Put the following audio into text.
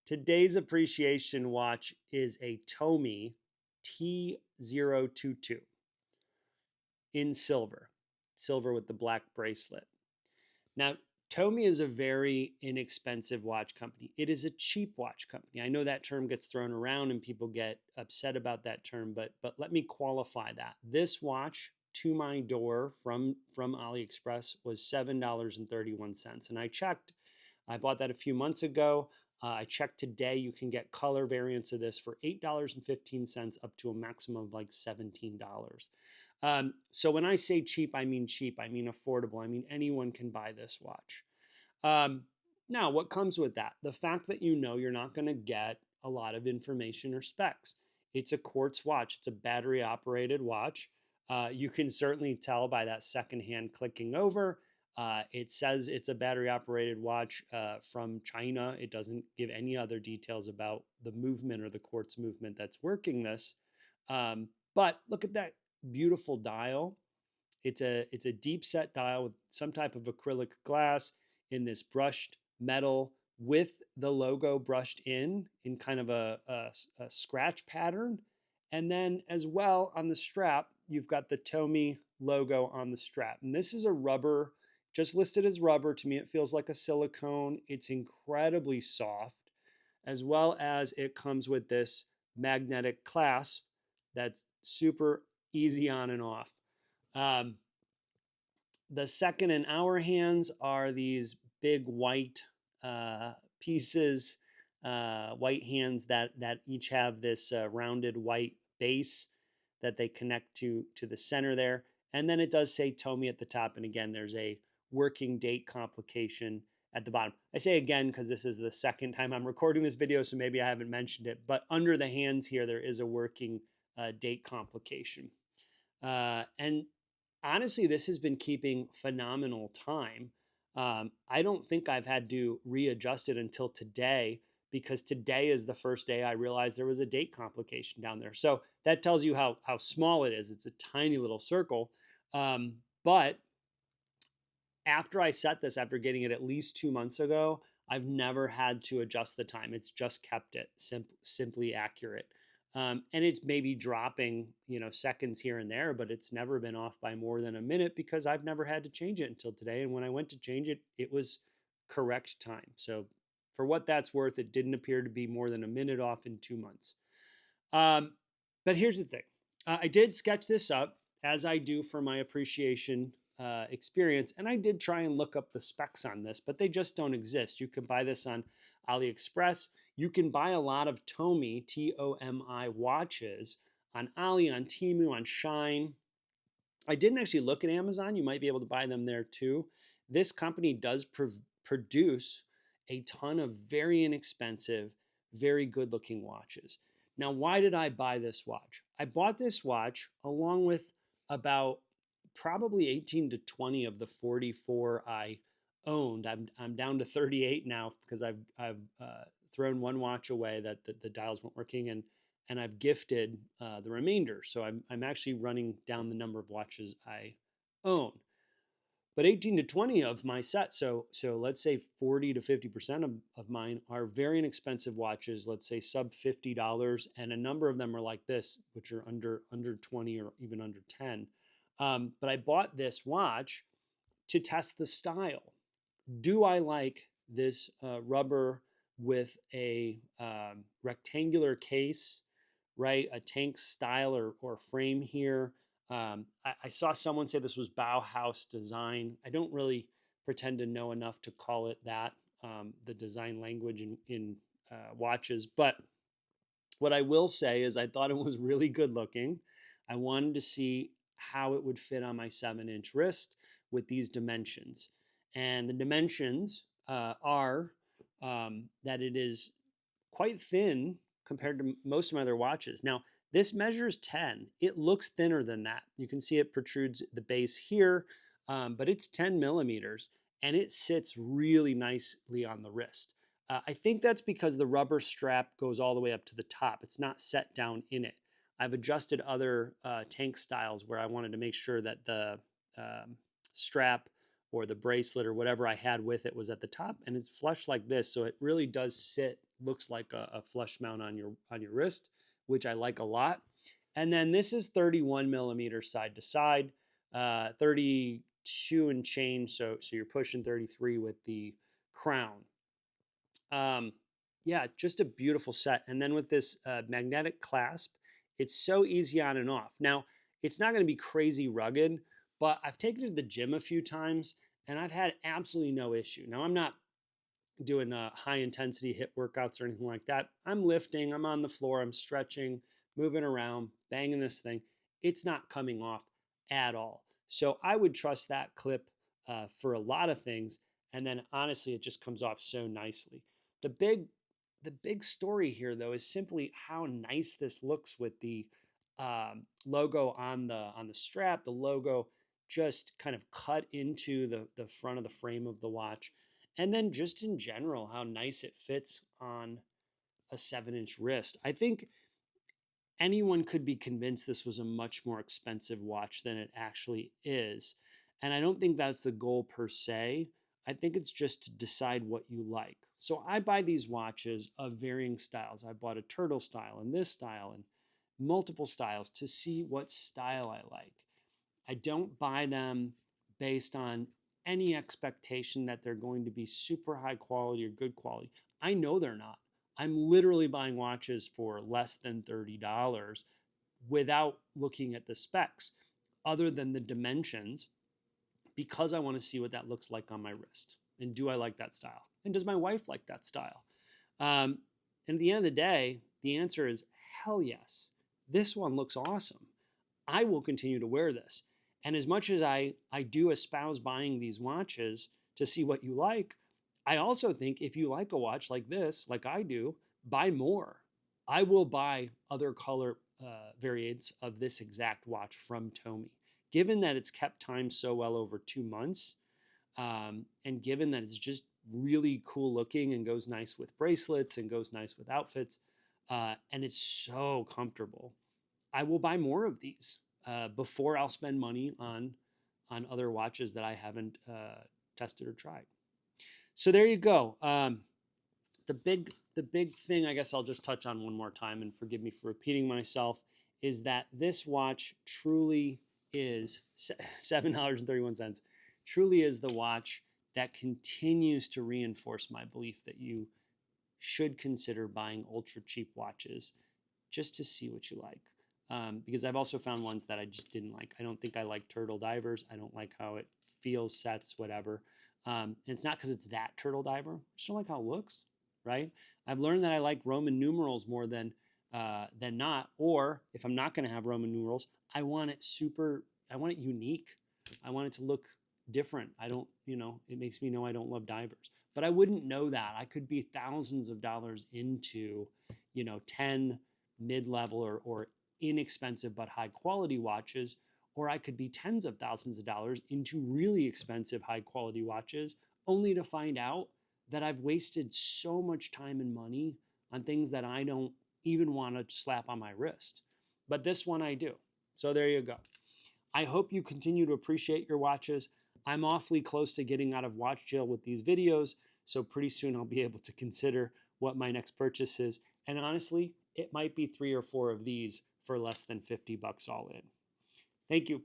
Today's appreciation watch is a TOMI T022 in silver with the black bracelet. Now, TOMI is a very inexpensive watch company. It is a cheap watch company. I know that term gets thrown around and people get upset about that term, but let me qualify that. This watch to my door from AliExpress was $7.31. And I checked. I bought that a few months ago. I checked today. You can get color variants of this for $8.15 up to a maximum of like $17. So when I say cheap, I mean affordable. I mean anyone can buy this watch. Now, what comes with that? The fact that you're not going to get a lot of information or specs. It's a quartz watch. It's a battery operated watch. You can certainly tell by that second hand clicking over. It says it's a battery operated watch from China. It doesn't give any other details about the movement or the quartz movement that's working this. But look at that beautiful dial. It's a deep set dial with some type of acrylic glass in this brushed metal with the logo brushed in kind of a scratch pattern. And then as well on the strap, you've got the TOMI logo on the strap. And this is a rubber, just listed as rubber. To me, it feels like a silicone. It's incredibly soft, as well as it comes with this magnetic clasp that's super easy on and off. The second in our hands are these big white pieces, white hands that each have this rounded white base that they connect to the center there. And then it does say TOMI at the top. And again, there's a working date complication at the bottom. I say again because this is the second time I'm recording this video, so maybe I haven't mentioned it. But under the hands here, there is a working date complication. And honestly, this has been keeping phenomenal time. I don't think I've had to readjust it until today, because today is the first day I realized there was a date complication down there. So that tells you how small it is. It's a tiny little circle. But after I set this, after getting it at least 2 months ago, I've never had to adjust the time. It's just kept it simply accurate. And it's maybe dropping, seconds here and there, but it's never been off by more than a minute because I've never had to change it until today. And when I went to change it, it was correct time. So for what that's worth, it didn't appear to be more than a minute off in 2 months. But here's the thing. I did sketch this up as I do for my appreciation experience. And I did try and look up the specs on this, but they just don't exist. You can buy this on AliExpress. You can buy a lot of TOMI, T-O-M-I watches on Ali, on Temu, on Shine. I didn't actually look at Amazon. You might be able to buy them there too. This company does produce a ton of very inexpensive, very good looking watches. Now, why did I buy this watch? I bought this watch along with about probably 18 to 20 of the 44 I owned. I'm down to 38 now because I've thrown one watch away that the dials weren't working, and I've gifted the remainder. So I'm actually running down the number of watches I own. But 18 to 20 of my set, so let's say 40 to 50% of mine are very inexpensive watches, let's say sub $50, and a number of them are like this, which are under 20 or even under 10. But I bought this watch to test the style. Do I like this rubber with a rectangular case, right? A tank style or frame here. I saw someone say this was Bauhaus design. I don't really pretend to know enough to call it that, the design language in watches. But what I will say is I thought it was really good looking. I wanted to see how it would fit on my 7-inch wrist with these dimensions. And the dimensions are that it is quite thin compared to most of my other watches. Now, this measures 10. It looks thinner than that. You can see it protrudes the base here, but it's 10 millimeters, and it sits really nicely on the wrist. I think that's because the rubber strap goes all the way up to the top. It's not set down in it. I've adjusted other tank styles where I wanted to make sure that the strap or the bracelet or whatever I had with it was at the top, and it's flush like this, so it really does sit looks like a flush mount on your wrist, which I like a lot. And then this is 31 millimeters side to side, 32 and change. So you're pushing 33 with the crown. Um, yeah, just a beautiful set. And then with this magnetic clasp, it's so easy on and off. Now, it's not going to be crazy rugged, but I've taken it to the gym a few times and I've had absolutely no issue. Now, I'm not doing high intensity hit workouts or anything like that. I'm lifting, I'm on the floor, I'm stretching, moving around, banging this thing. It's not coming off at all. So I would trust that clip for a lot of things. And then honestly, it just comes off so nicely. The big the big story here though is simply how nice this looks with the logo on the strap, the logo just kind of cut into the front of the frame of the watch. And then just in general, how nice it fits on a 7-inch wrist. I think anyone could be convinced this was a much more expensive watch than it actually is. And I don't think that's the goal per se. I think it's just to decide what you like. So I buy these watches of varying styles. I bought a turtle style and this style and multiple styles to see what style I like. I don't buy them based on any expectation that they're going to be super high quality or good quality. I know they're not. I'm literally buying watches for less than $30 without looking at the specs other than the dimensions because I want to see what that looks like on my wrist. And do I like that style? And does my wife like that style? Um, and at the end of the day, the answer is hell yes. This one looks awesome. I will continue to wear this. And as much as I do espouse buying these watches to see what you like, I also think if you like a watch like this, like I do, buy more. I will buy other color variants of this exact watch from Tomi. Given that it's kept time so well over 2 months, and given that it's just really cool looking and goes nice with bracelets and goes nice with outfits, and it's so comfortable, I will buy more of these before I'll spend money on other watches that I haven't tested or tried. So there you go. The big thing, I guess I'll just touch on one more time, and forgive me for repeating myself, is that this watch truly is $7.31. Truly is the watch that continues to reinforce my belief that you should consider buying ultra cheap watches just to see what you like. Because I've also found ones that I just didn't like. I don't think I like turtle divers. I don't like how it feels, sets, whatever. And it's not because it's that turtle diver. I just don't like how it looks, right? I've learned that I like Roman numerals more than not. Or if I'm not going to have Roman numerals, I want it super. I want it unique. I want it to look different. I don't, it makes me know I don't love divers. But I wouldn't know that. I could be thousands of dollars into, 10 mid-level or inexpensive but high quality watches, or I could be tens of thousands of dollars into really expensive high quality watches, only to find out that I've wasted so much time and money on things that I don't even want to slap on my wrist. But this one I do. So there you go. I hope you continue to appreciate your watches. I'm awfully close to getting out of watch jail with these videos, so pretty soon I'll be able to consider what my next purchase is. And honestly, it might be 3 or 4 of these for less than $50 all in. Thank you.